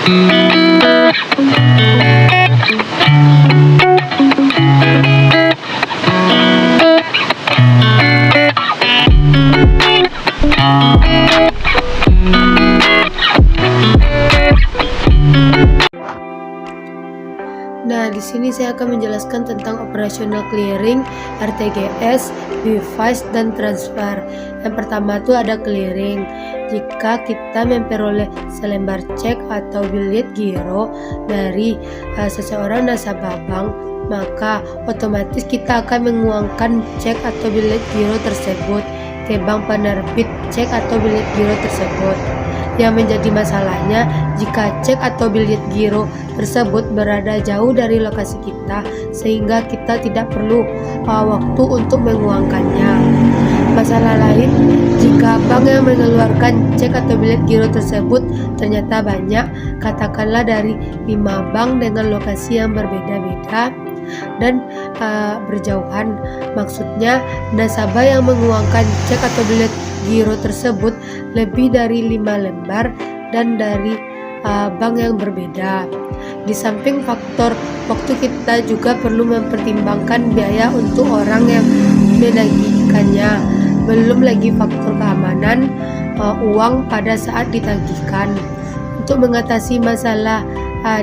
Nah, di sini saya akan menjelaskan tentang operational clearing, RTGS, device, dan transfer. Yang pertama itu ada clearing. Jika kita memperoleh selembar cek atau bilet giro dari seseorang nasabah bank, maka otomatis kita akan menguangkan cek atau bilet giro tersebut ke bank penerbit cek atau bilet giro tersebut. Yang menjadi masalahnya jika cek atau bilet giro tersebut berada jauh dari lokasi kita, sehingga kita tidak perlu waktu untuk menguangkannya. Masalah lain, jika bank yang mengeluarkan cek atau bilet giro tersebut ternyata banyak, katakanlah dari 5 bank dengan lokasi yang berbeda-beda dan berjauhan. Maksudnya nasabah yang menguangkan cek atau bilet giro tersebut lebih dari 5 lembar dan dari bank yang berbeda. Di samping faktor waktu, kita juga perlu mempertimbangkan biaya untuk orang yang menagihkannya, belum lagi faktor keamanan uang pada saat ditagihkan. Untuk mengatasi masalah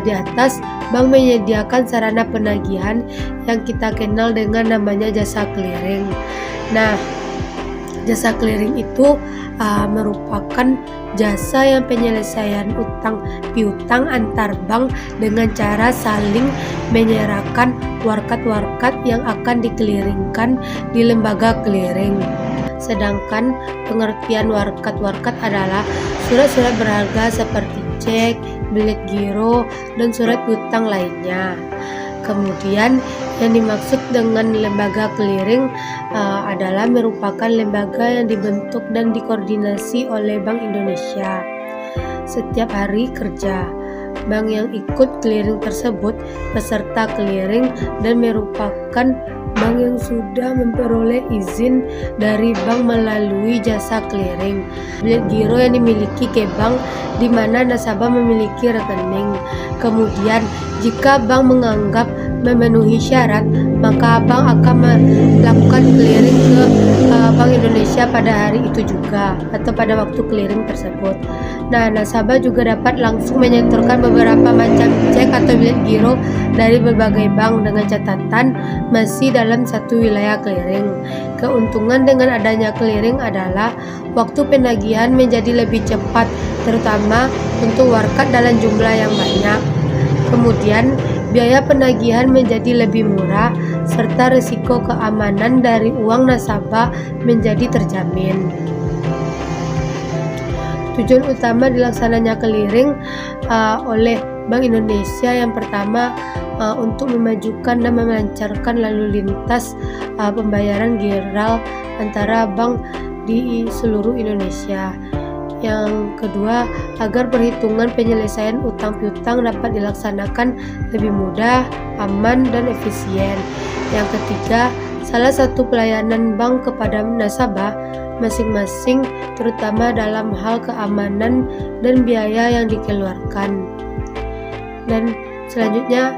di atas, bank menyediakan sarana penagihan yang kita kenal dengan namanya jasa clearing. Nah, jasa clearing itu merupakan jasa yang penyelesaian utang piutang antar bank dengan cara saling menyerahkan warkat-warkat yang akan dikeliringkan di lembaga clearing. Sedangkan pengertian warkat-warkat adalah surat-surat berharga seperti cek, bilet giro, dan surat piutang lainnya. Kemudian yang dimaksud dengan lembaga clearing adalah merupakan lembaga yang dibentuk dan dikoordinasi oleh Bank Indonesia. Setiap hari kerja, bank yang ikut clearing tersebut peserta clearing dan merupakan bank yang sudah memperoleh izin dari bank melalui jasa clearing. Bilet giro yang dimiliki ke bank di mana nasabah memiliki rekening. Kemudian jika bank menganggap memenuhi syarat, maka bank akan melakukan clearing ke Bank Indonesia pada hari itu juga atau pada waktu clearing tersebut. Nah, nasabah juga dapat langsung menyetorkan beberapa macam cek atau bilet giro dari berbagai bank dengan catatan masih dalam satu wilayah clearing. Keuntungan dengan adanya clearing adalah waktu penagihan menjadi lebih cepat, terutama untuk warkat dalam jumlah yang banyak. Kemudian biaya penagihan menjadi lebih murah, serta risiko keamanan dari uang nasabah menjadi terjamin. Tujuan utama dilaksananya clearing oleh Bank Indonesia yang pertama untuk memajukan dan melancarkan lalu lintas pembayaran giral antara bank di seluruh Indonesia. Yang kedua, agar perhitungan penyelesaian utang piutang dapat dilaksanakan lebih mudah, aman, dan efisien. Yang ketiga, salah satu pelayanan bank kepada nasabah masing-masing, terutama dalam hal keamanan dan biaya yang dikeluarkan. Dan selanjutnya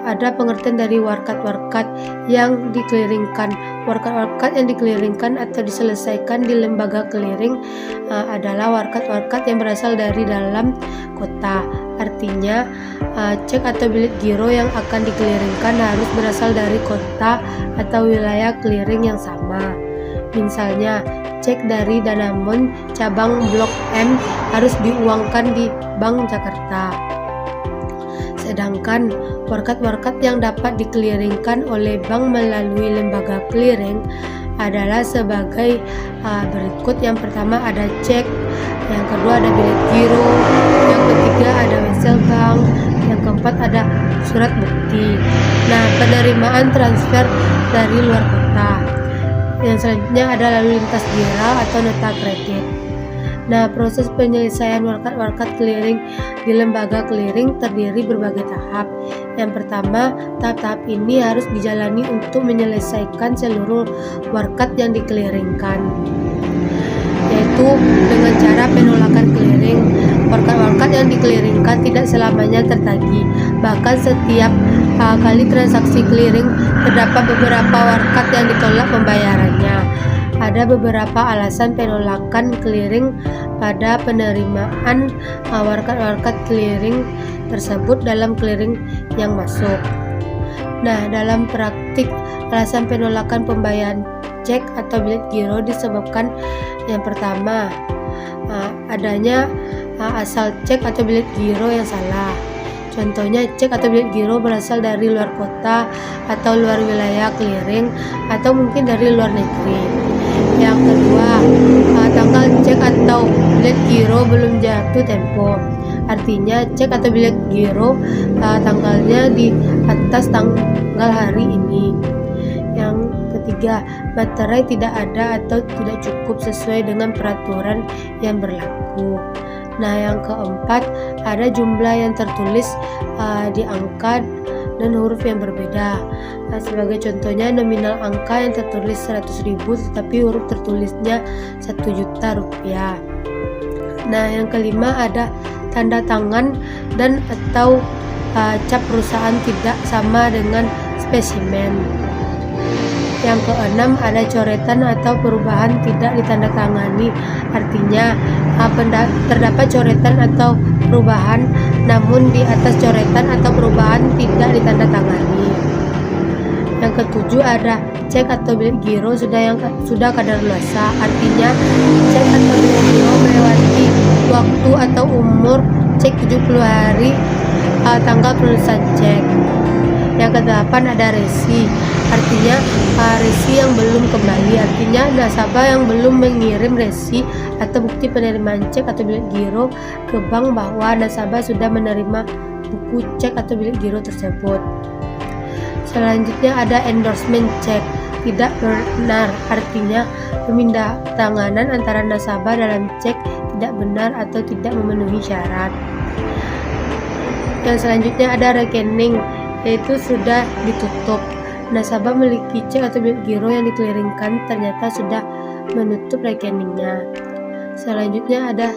ada pengertian dari warkat-warkat yang dikeliringkan. Warkat-warkat yang dikeliringkan atau diselesaikan di lembaga clearing adalah warkat-warkat yang berasal dari dalam kota. Artinya cek atau bilet giro yang akan dikeliringkan harus berasal dari kota atau wilayah clearing yang sama. Misalnya, cek dari Danamon cabang Blok M harus diuangkan di Bank Jakarta. Sedangkan warkat-warkat yang dapat dikeliringkan oleh bank melalui lembaga clearing adalah sebagai berikut. Yang pertama ada cek, yang kedua ada bilet giro, yang ketiga ada wesel bank, yang keempat ada surat bukti. Nah, penerimaan transfer dari luar kota. Yang selanjutnya ada lalu lintas giral atau nota kredit. Nah, proses penyelesaian warkat-warkat clearing di lembaga clearing terdiri berbagai tahap. Yang pertama, tahap-tahap ini harus dijalani untuk menyelesaikan seluruh warkat yang dikeliringkan, yaitu dengan cara penolakan clearing. Warkat-warkat yang yang dikeliringkan tidak selamanya tertagih. Bahkan setiap kali transaksi clearing terdapat beberapa warkat yang ditolak pembayarannya. Ada beberapa alasan penolakan clearing pada penerimaan warkat-warkat clearing tersebut dalam clearing yang masuk. Nah, dalam praktik, alasan penolakan pembayaran cek atau bilet giro disebabkan yang pertama, adanya asal cek atau bilet giro yang salah. Contohnya, cek atau bilet giro berasal dari luar kota atau luar wilayah clearing atau mungkin dari luar negeri. Yang kedua, tanggal cek atau bilet giro belum jatuh tempo. Artinya cek atau bilet giro tanggalnya di atas tanggal hari ini. Yang ketiga, materai tidak ada atau tidak cukup sesuai dengan peraturan yang berlaku. Nah, yang keempat, ada jumlah yang tertulis di angka dan huruf yang berbeda. Nah, sebagai contohnya, nominal angka yang tertulis 100.000 tetapi huruf tertulisnya 1 juta rupiah. Nah, yang kelima, ada tanda tangan dan atau cap perusahaan tidak sama dengan spesimen. Yang keenam, ada coretan atau perubahan tidak ditandatangani. Artinya terdapat coretan atau perubahan namun di atas coretan atau perubahan tidak ditandatangani. Yang ketujuh, ada cek atau bilet giro sudah kadaluarsa. Artinya cek atau bilet giro melewati waktu atau umur cek 70 hari tanggal penulisan cek. Yang kedelapan, ada resi. Artinya resi yang belum kembali. Artinya nasabah yang belum mengirim resi atau bukti penerimaan cek atau bilet giro ke bank bahwa nasabah sudah menerima buku cek atau bilet giro tersebut. Selanjutnya, ada endorsement cek tidak benar. Artinya pemindah tanganan antara nasabah dalam cek tidak benar atau tidak memenuhi syarat. Yang selanjutnya, ada rekening, yaitu sudah ditutup. Nasabah memiliki cek atau bilet giro yang dikeliringkan ternyata sudah menutup rekeningnya. Selanjutnya, ada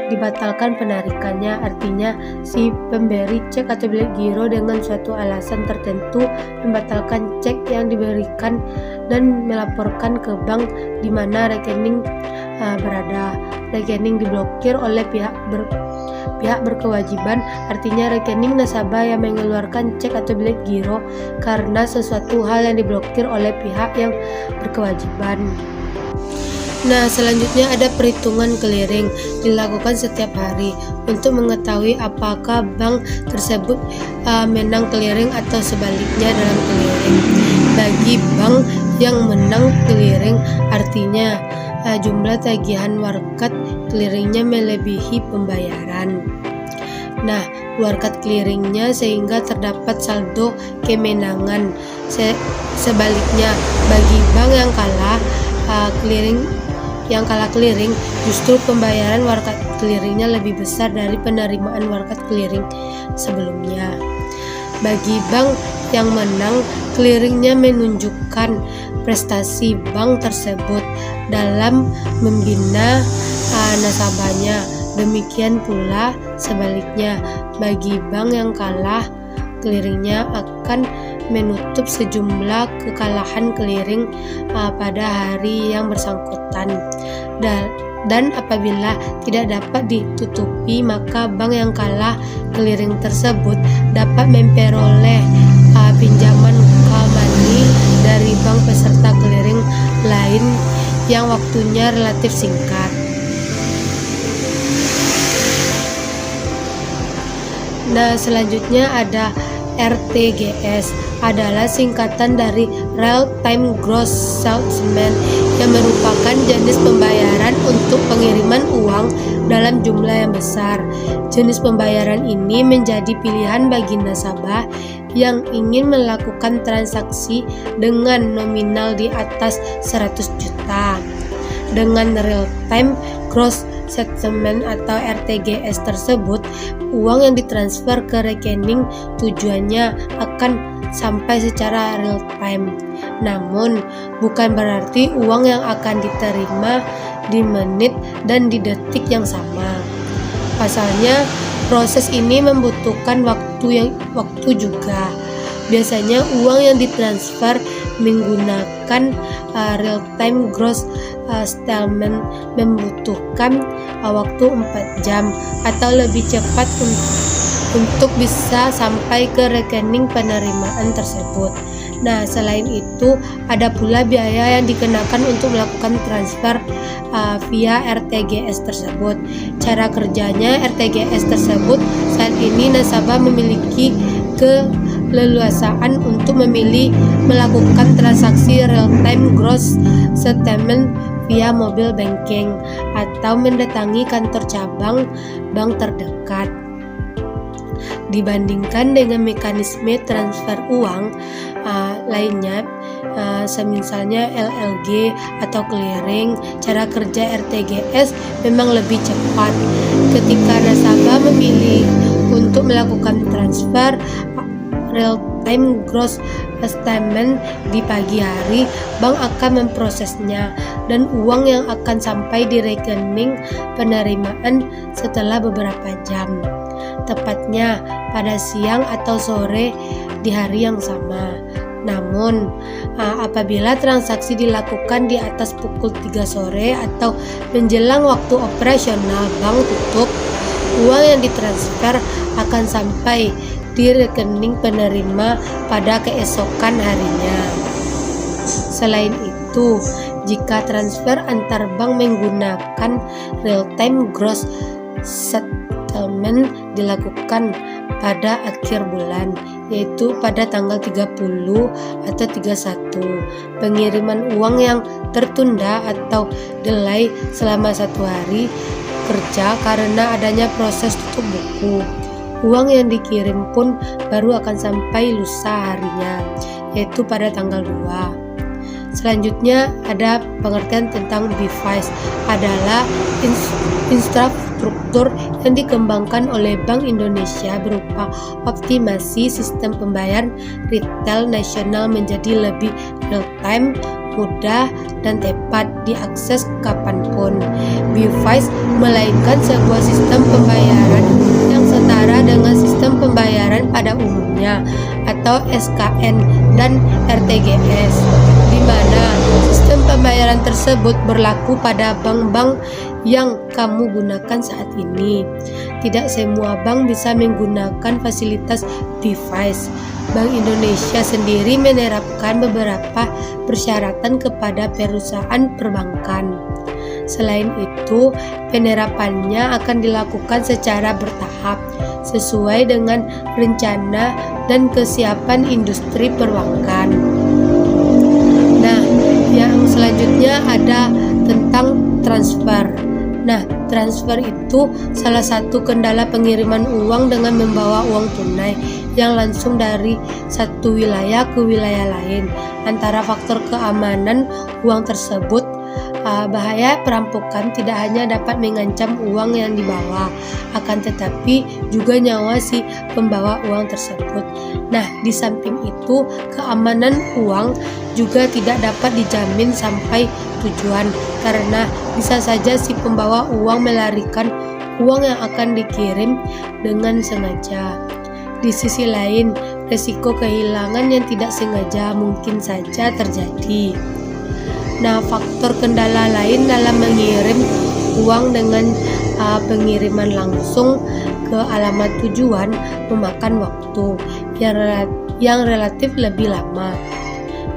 dibatalkan penarikannya. Artinya si pemberi cek atau bilet giro dengan suatu alasan tertentu membatalkan cek yang diberikan dan melaporkan ke bank di mana rekening berada. Rekening diblokir oleh pihak berkewajiban. Artinya rekening nasabah yang mengeluarkan cek atau bilet giro karena sesuatu hal yang diblokir oleh pihak yang berkewajiban. Nah, selanjutnya ada perhitungan clearing dilakukan setiap hari untuk mengetahui apakah bank tersebut menang clearing atau sebaliknya dalam clearing. Bagi bank yang menang clearing, artinya jumlah tagihan warkat clearingnya melebihi pembayaran. Nah, warkat clearingnya sehingga terdapat saldo kemenangan. Sebaliknya, bagi bank yang kalah clearing, justru pembayaran warkat clearingnya lebih besar dari penerimaan warkat clearing sebelumnya. Bagi bank yang menang, clearingnya menunjukkan prestasi bank tersebut dalam membina nasabahnya. Demikian pula sebaliknya, bagi bank yang kalah, clearingnya akan menutup sejumlah kekalahan clearing pada hari yang bersangkutan. Dan apabila tidak dapat ditutupi, maka bank yang kalah clearing tersebut dapat memperoleh pinjaman call money dari bank peserta clearing lain yang waktunya relatif singkat. Nah, selanjutnya ada RTGS, adalah singkatan dari Real Time Gross Settlement yang merupakan jenis pembayaran untuk pengiriman uang dalam jumlah yang besar. Jenis pembayaran ini menjadi pilihan bagi nasabah yang ingin melakukan transaksi dengan nominal di atas 100 juta. Dengan Real Time Gross Settlement atau RTGS tersebut, uang yang ditransfer ke rekening tujuannya akan sampai secara real time. Namun, bukan berarti uang yang akan diterima di menit dan di detik yang sama. Pasalnya, proses ini membutuhkan waktu juga. Biasanya uang yang ditransfer menggunakan real-time gross settlement membutuhkan waktu 4 jam atau lebih cepat untuk bisa sampai ke rekening penerimaan tersebut. Nah, selain itu ada pula biaya yang dikenakan untuk melakukan transfer via RTGS tersebut. Cara kerjanya RTGS tersebut saat ini nasabah memiliki keleluasaan untuk memilih melakukan transaksi real-time gross settlement via mobile banking atau mendatangi kantor cabang bank terdekat. Dibandingkan dengan mekanisme transfer uang lainnya, semisalnya LLG atau clearing, cara kerja RTGS memang lebih cepat. Ketika nasabah memilih untuk melakukan transfer real-time gross settlement di pagi hari, bank akan memprosesnya dan uang yang akan sampai di rekening penerimaan setelah beberapa jam, tepatnya pada siang atau sore di hari yang sama. Namun, apabila transaksi dilakukan di atas pukul 3 sore atau menjelang waktu operasional bank tutup, uang yang ditransfer akan sampai di rekening penerima pada keesokan harinya. Selain itu, jika transfer antar bank menggunakan real-time gross settlement dilakukan pada akhir bulan, yaitu pada tanggal 30 atau 31, pengiriman uang yang tertunda atau delay selama 1 hari kerja karena adanya proses tutup buku. Uang yang dikirim pun baru akan sampai lusa harinya, yaitu pada tanggal 2. Selanjutnya ada pengertian tentang device adalah infrastruktur yang dikembangkan oleh Bank Indonesia berupa optimasi sistem pembayaran retail nasional menjadi lebih real time, mudah, dan tepat diakses kapanpun. Device melainkan sebuah sistem pembayaran yang setara dengan sistem pembayaran pada umumnya atau SKN dan RTGS, di mana sistem pembayaran tersebut berlaku pada bank-bank yang kamu gunakan saat ini. Tidak semua bank bisa menggunakan fasilitas device. Bank Indonesia sendiri menerapkan beberapa persyaratan kepada perusahaan perbankan. Selain itu, penerapannya akan dilakukan secara bertahap sesuai dengan rencana dan kesiapan industri perbankan. Nah, yang selanjutnya ada tentang transfer. Nah, transfer itu salah satu kendala pengiriman uang dengan membawa uang tunai yang langsung dari satu wilayah ke wilayah lain. Antara faktor keamanan uang tersebut, bahaya perampokan tidak hanya dapat mengancam uang yang dibawa, akan tetapi juga nyawa si pembawa uang tersebut. Nah, di samping itu, keamanan uang juga tidak dapat dijamin sampai tujuan, karena bisa saja si pembawa uang melarikan uang yang akan dikirim dengan sengaja. Di sisi lain, resiko kehilangan yang tidak sengaja mungkin saja terjadi. Nah, faktor kendala lain dalam mengirim uang dengan pengiriman langsung ke alamat tujuan memakan waktu yang relatif lebih lama.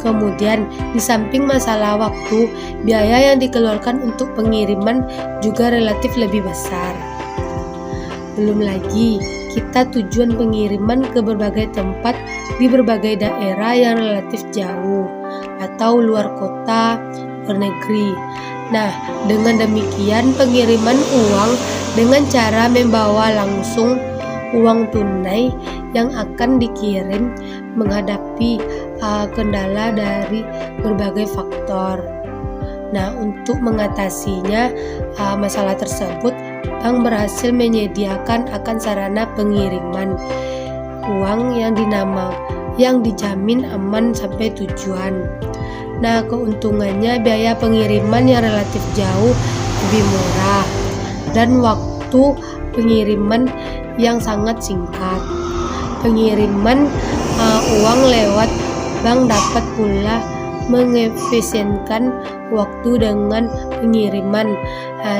Kemudian, di samping masalah waktu, biaya yang dikeluarkan untuk pengiriman juga relatif lebih besar. Belum lagi, kita tujuan pengiriman ke berbagai tempat di berbagai daerah yang relatif jauh atau luar kota, luar negeri. Nah, dengan demikian pengiriman uang dengan cara membawa langsung uang tunai yang akan dikirim menghadapi kendala dari berbagai faktor. Nah, untuk mengatasinya masalah tersebut, bank berhasil menyediakan akan sarana pengiriman uang yang dijamin aman sampai tujuan. Nah, keuntungannya biaya pengiriman yang relatif jauh lebih murah dan waktu pengiriman yang sangat singkat. Pengiriman uang lewat bank dapat pula mengefisienkan waktu dengan pengiriman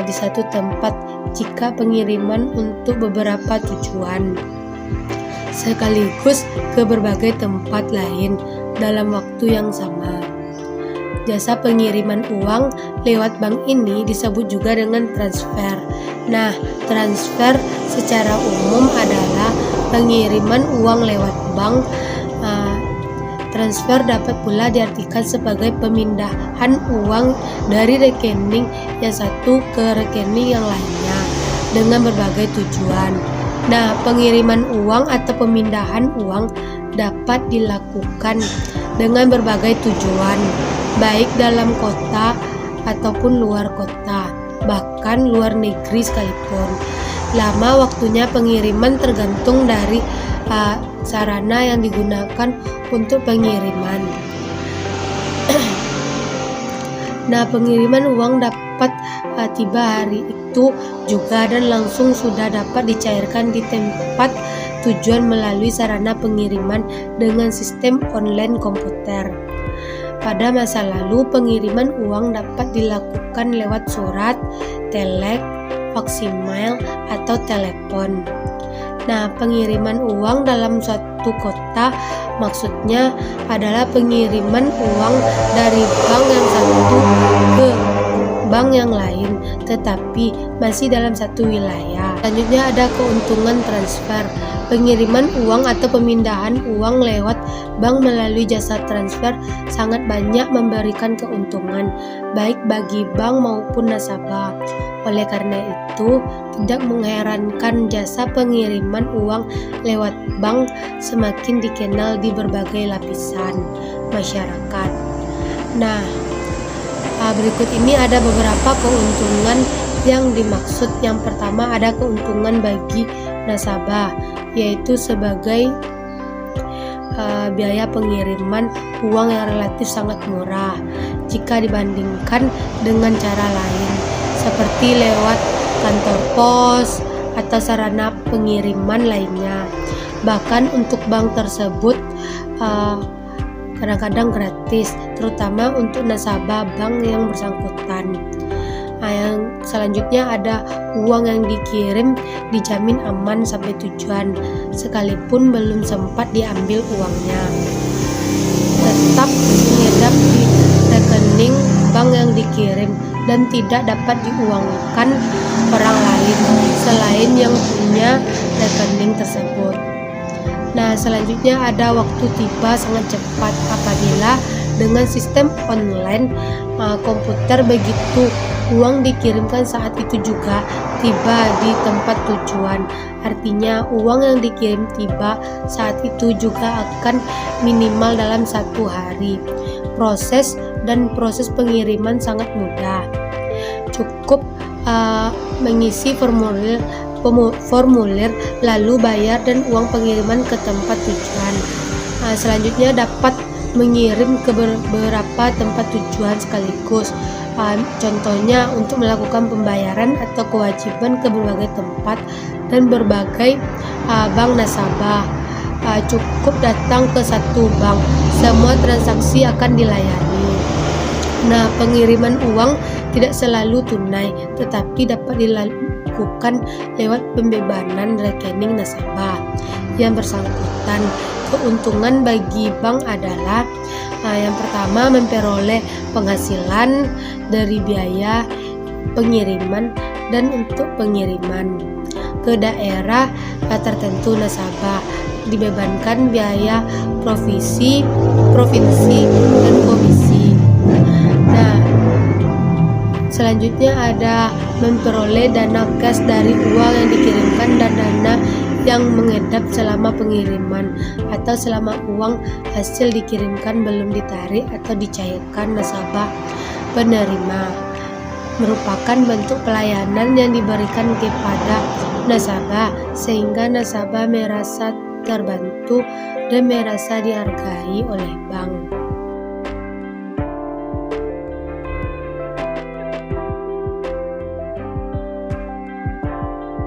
di satu tempat jika pengiriman untuk beberapa tujuan sekaligus ke berbagai tempat lain dalam waktu yang sama. Jasa pengiriman uang lewat bank ini disebut juga dengan transfer. Nah, transfer secara umum adalah pengiriman uang lewat bank. Transfer dapat pula diartikan sebagai pemindahan uang dari rekening yang satu ke rekening yang lainnya dengan berbagai tujuan. Nah, pengiriman uang atau pemindahan uang dapat dilakukan dengan berbagai tujuan, baik dalam kota ataupun luar kota, bahkan luar negeri sekalipun. Lama waktunya pengiriman tergantung dari sarana yang digunakan untuk pengiriman. Nah, pengiriman uang dapat tiba hari itu juga dan langsung sudah dapat dicairkan di tempat tujuan melalui sarana pengiriman dengan sistem online komputer. Pada masa lalu, pengiriman uang dapat dilakukan lewat surat, telex, faksimiles, atau telepon. Nah, pengiriman uang dalam suatu kota maksudnya adalah pengiriman uang dari bank yang satu ke bank yang lain, tetapi masih dalam satu wilayah. Selanjutnya ada keuntungan transfer. Pengiriman uang atau pemindahan uang lewat bank melalui jasa transfer sangat banyak memberikan keuntungan, baik bagi bank maupun nasabah. Oleh karena itu, tidak mengherankan jasa pengiriman uang lewat bank semakin dikenal di berbagai lapisan masyarakat. Nah, berikut ini ada beberapa keuntungan yang dimaksud. Yang pertama ada keuntungan bagi nasabah, yaitu sebagai biaya pengiriman uang yang relatif sangat murah jika dibandingkan dengan cara lain, seperti lewat kantor pos atau sarana pengiriman lainnya. Bahkan untuk bank tersebut kadang-kadang gratis, terutama untuk nasabah bank yang bersangkutan. Yang selanjutnya ada uang yang dikirim dijamin aman sampai tujuan, sekalipun belum sempat diambil uangnya. Tetap mengedap di rekening bank yang dikirim dan tidak dapat diuangkan orang lain selain yang punya rekening tersebut. Nah, selanjutnya ada waktu tiba sangat cepat apabila dengan sistem online komputer, begitu uang dikirimkan saat itu juga tiba di tempat tujuan. Artinya uang yang dikirim tiba saat itu juga akan minimal dalam 1 hari. Proses pengiriman sangat mudah. Cukup mengisi formulir lalu bayar dan uang pengiriman ke tempat tujuan. Selanjutnya dapat mengirim ke beberapa tempat tujuan sekaligus. Contohnya untuk melakukan pembayaran atau kewajiban ke berbagai tempat dan berbagai bank nasabah. Cukup datang ke satu bank, semua transaksi akan dilayani. Nah, pengiriman uang tidak selalu tunai, tetapi dapat dilakukan lewat pembebanan rekening nasabah yang bersangkutan. Keuntungan bagi bank adalah yang pertama, memperoleh penghasilan dari biaya pengiriman dan untuk pengiriman ke daerah tertentu. Nasabah dibebankan biaya provinsi dan komisi. Nah, selanjutnya ada memperoleh dana cash dari uang yang dikirimkan dan dana yang mengedap selama pengiriman atau selama uang hasil dikirimkan belum ditarik atau dicairkan nasabah penerima, merupakan bentuk pelayanan yang diberikan kepada nasabah sehingga nasabah merasa terbantu dan merasa dihargai oleh bank.